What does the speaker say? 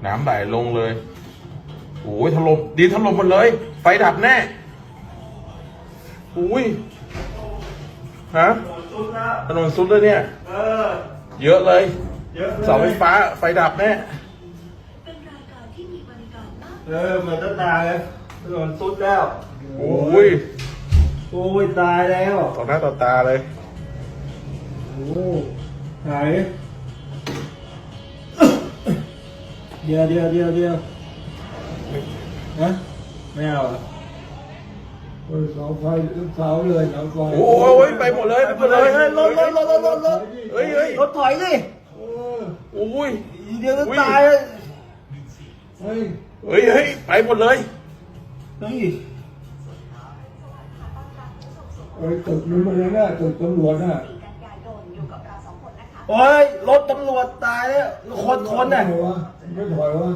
น้ำไหลลงเลยโอ้ยถล่มดีถล่มหมดเลยไฟดับแน่อุ้ยฮะถนนซุดเลยเนี่ยเยอะเลยเสาไฟฟ้าไฟดับแน่เหมือนจะตายเลยถนนซุดแล้วโอ้ยตายแล้ว ต่อหน้าต่อตาเลยไหนเดี๋ยวนะไม่เอาเสาไฟเสาเลยเสาไฟโอ้ยไปหมดเลยไปหมดเลยรถเฮ้ยรถถอยดิโอ้ยเดี๋ยวจะตายเลยเฮ้ยไปหมดเลยตึกนู้นเลยนะตึกตำรวจน่ะโอ้ยรถตำรวจตายแล้วคนน่ะไม่ถอยวะ